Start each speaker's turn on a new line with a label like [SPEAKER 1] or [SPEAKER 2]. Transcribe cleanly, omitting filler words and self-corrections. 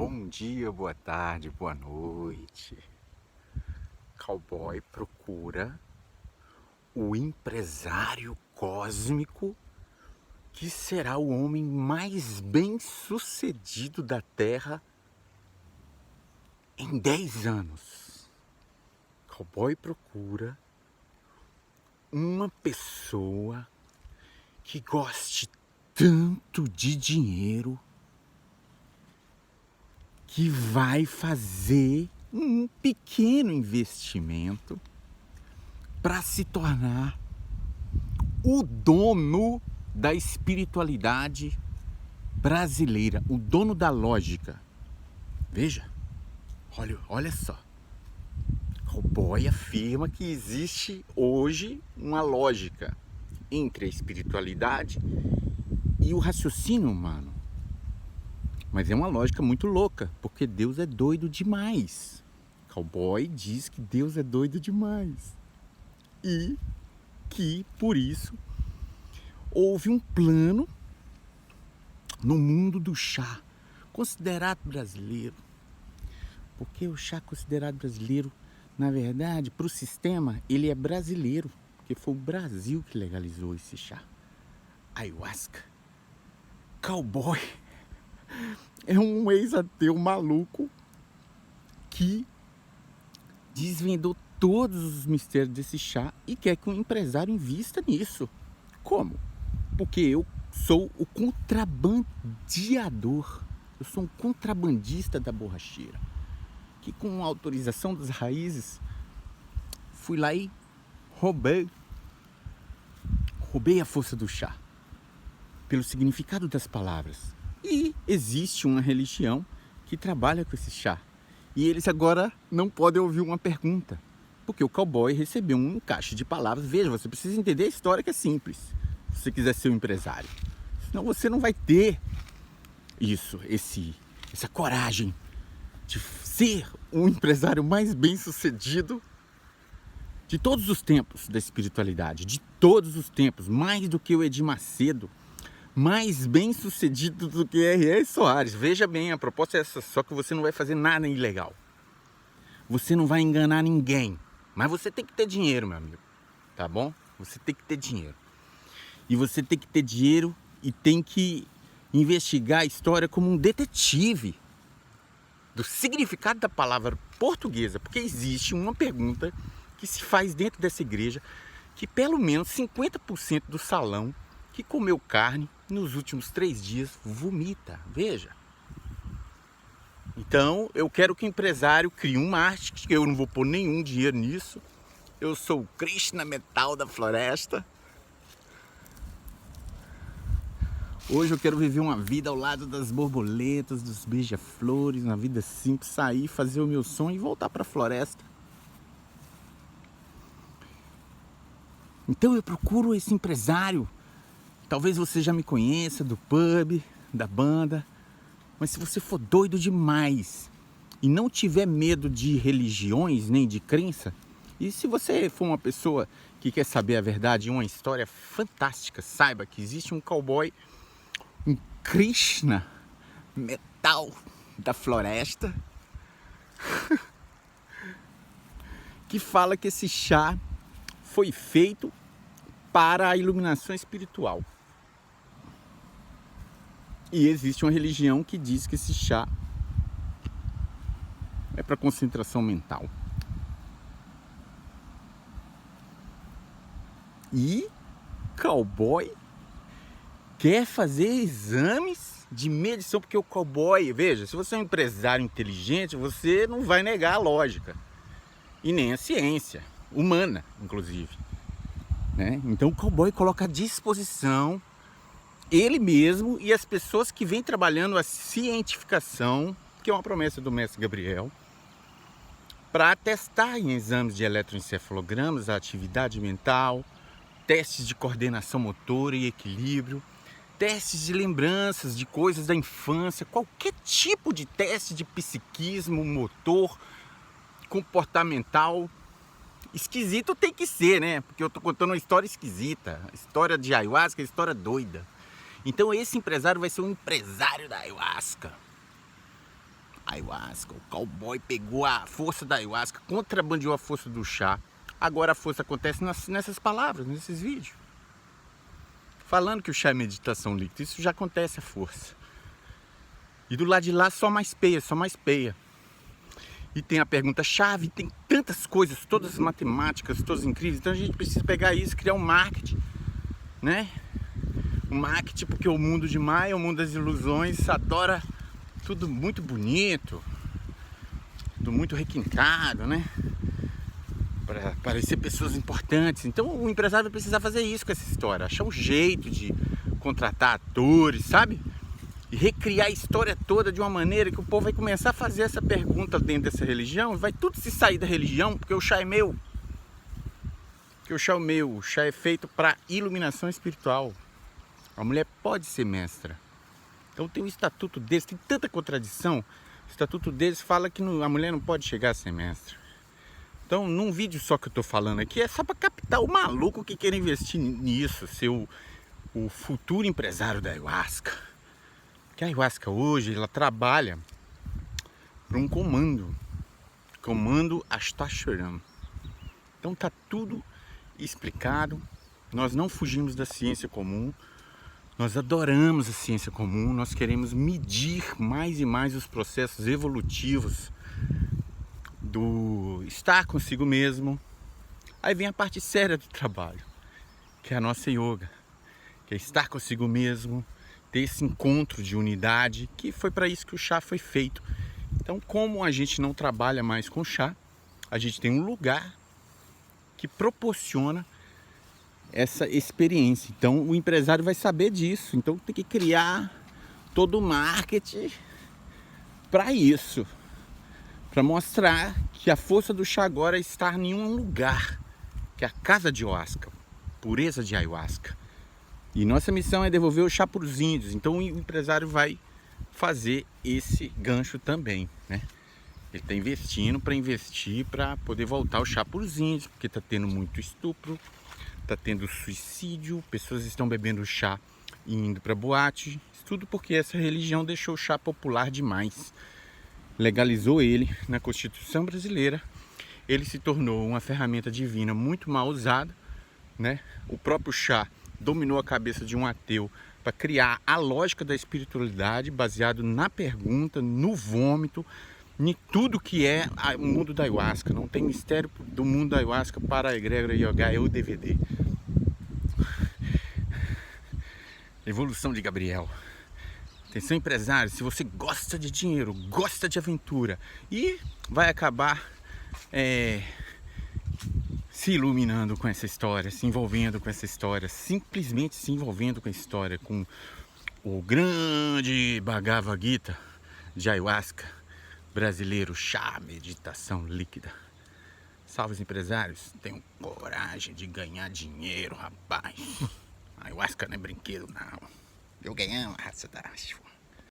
[SPEAKER 1] Bom dia, boa tarde, boa noite. Cowboy procura o empresário cósmico que será o homem mais bem-sucedido da Terra em 10 anos. Cowboy procura uma pessoa que goste tanto de dinheiro que vai fazer um pequeno investimento para se tornar o dono da espiritualidade brasileira, o dono da lógica. Veja, olha só. Cowboy afirma que existe hoje uma lógica entre a espiritualidade e o raciocínio humano. Mas é uma lógica muito louca, porque Deus é doido demais. Cowboy diz que Deus é doido demais. E que, por isso, houve um plano no mundo do chá, considerado brasileiro. Porque o chá considerado brasileiro, na verdade, para o sistema, ele é brasileiro, porque foi o Brasil que legalizou esse chá. Ayahuasca. Cowboy é um ex-ateu maluco que desvendou todos os mistérios desse chá e quer que um empresário invista nisso. Como? Porque eu sou o contrabandeador. Eu sou um contrabandista da borracheira. Que com a autorização das raízes, fui lá e roubei a força do chá. Pelo significado das palavras. E existe uma religião que trabalha com esse chá. E eles agora não podem ouvir uma pergunta. Porque o cowboy recebeu um encaixe de palavras. Veja, você precisa entender a história, que é simples. Se você quiser ser um empresário. Senão você não vai ter essa coragem de ser o empresário mais bem sucedido de todos os tempos da espiritualidade. De todos os tempos. Mais do que o Edir Macedo. Mais bem sucedido do que R.R. Soares. Veja bem, a proposta é essa, só que você não vai fazer nada ilegal. Você não vai enganar ninguém. Mas você tem que ter dinheiro, meu amigo. Tá bom? Você tem que ter dinheiro. E você tem que ter dinheiro e tem que investigar a história como um detetive do significado da palavra portuguesa. Porque existe uma pergunta que se faz dentro dessa igreja, que pelo menos 50% do salão que comeu carne nos últimos 3 dias vomita. Veja. Então eu quero que o empresário crie uma arte, que eu não vou pôr nenhum dinheiro nisso. Eu sou o Krishna Metal da floresta. Hoje eu quero viver uma vida ao lado das borboletas, dos beija-flores, uma vida simples, sair, fazer o meu sonho e voltar para a floresta. Então eu procuro esse empresário. Talvez você já me conheça do pub, da banda, mas se você for doido demais e não tiver medo de religiões nem de crença, e se você for uma pessoa que quer saber a verdade e uma história fantástica, saiba que existe um cowboy, um Krishna metal da floresta, que fala que esse chá foi feito para a iluminação espiritual. E existe uma religião que diz que esse chá é para concentração mental. E cowboy quer fazer exames de medição, porque o cowboy, veja, se você é um empresário inteligente, você não vai negar a lógica. E nem a ciência, humana, inclusive. Né? Então o cowboy coloca à disposição ele mesmo e as pessoas que vêm trabalhando a cientificação, que é uma promessa do mestre Gabriel, para testar em exames de eletroencefalogramas a atividade mental, testes de coordenação motora e equilíbrio, testes de lembranças de coisas da infância, qualquer tipo de teste de psiquismo, motor, comportamental. Esquisito tem que ser, né? Porque eu tô contando uma história esquisita. A história de ayahuasca é história doida. Então esse empresário vai ser um empresário da ayahuasca. Ayahuasca, o cowboy pegou a força da ayahuasca, contrabandeou a força do chá. Agora a força acontece nessas palavras, nesses vídeos. Falando que o chá é meditação líquida, isso já acontece a força. E do lado de lá só mais peia, só mais peia. E tem a pergunta-chave, tem tantas coisas, todas matemáticas, todas incríveis. Então a gente precisa pegar isso, criar um marketing, né? Um marketing, porque o mundo de Maia, o mundo das ilusões, adora tudo muito bonito, tudo muito requintado, né? Para parecer pessoas importantes. Então o empresário vai precisar fazer isso com essa história, achar um jeito de contratar atores, sabe? E recriar a história toda de uma maneira que o povo vai começar a fazer essa pergunta dentro dessa religião, vai tudo se sair da religião, porque o chá é meu. Porque o chá é meu, o chá é feito para iluminação espiritual. A mulher pode ser mestra. Então tem um estatuto deles, tem tanta contradição. O estatuto deles fala que a mulher não pode chegar a ser mestra. Então, num vídeo só que eu tô falando aqui, é só para captar o maluco que quer investir nisso, ser o futuro empresário da ayahuasca. Que a ayahuasca hoje, ela trabalha para um comando Astaxeram. Então tá tudo explicado, nós não fugimos da ciência comum, nós adoramos a ciência comum, nós queremos medir mais e mais os processos evolutivos do estar consigo mesmo. Aí vem a parte séria do trabalho, que é a nossa yoga, que é estar consigo mesmo, ter esse encontro de unidade, que foi para isso que o chá foi feito. Então, como a gente não trabalha mais com chá, a gente tem um lugar que proporciona essa experiência. Então, o empresário vai saber disso. Então, tem que criar todo o marketing para isso, para mostrar que a força do chá agora é estar em um lugar, que é a casa de ayahuasca, pureza de ayahuasca. E nossa missão é devolver o chá para os índios. Então o empresário vai fazer esse gancho também, né? Ele está investindo para investir para poder voltar o chá para os índios, porque está tendo muito estupro, está tendo suicídio, pessoas estão bebendo chá e indo para boate. Isso tudo porque essa religião deixou o chá popular demais. Legalizou ele na Constituição brasileira. Ele se tornou uma ferramenta divina muito mal usada, né? O próprio chá dominou a cabeça de um ateu para criar a lógica da espiritualidade baseado na pergunta, no vômito, em tudo que é o mundo da ayahuasca. Não tem mistério do mundo da ayahuasca para a egrégora Yoga, é o DVD. Evolução de Gabriel. Atenção, empresário, se você gosta de dinheiro, gosta de aventura e vai acabar se iluminando com essa história, se envolvendo com essa história, simplesmente se envolvendo com a história, com o grande Bhagavad Gita de ayahuasca brasileiro, chá, meditação líquida. Salve os empresários, tenham coragem de ganhar dinheiro, rapaz. Ayahuasca não é brinquedo, não. Eu ganhei uma raça da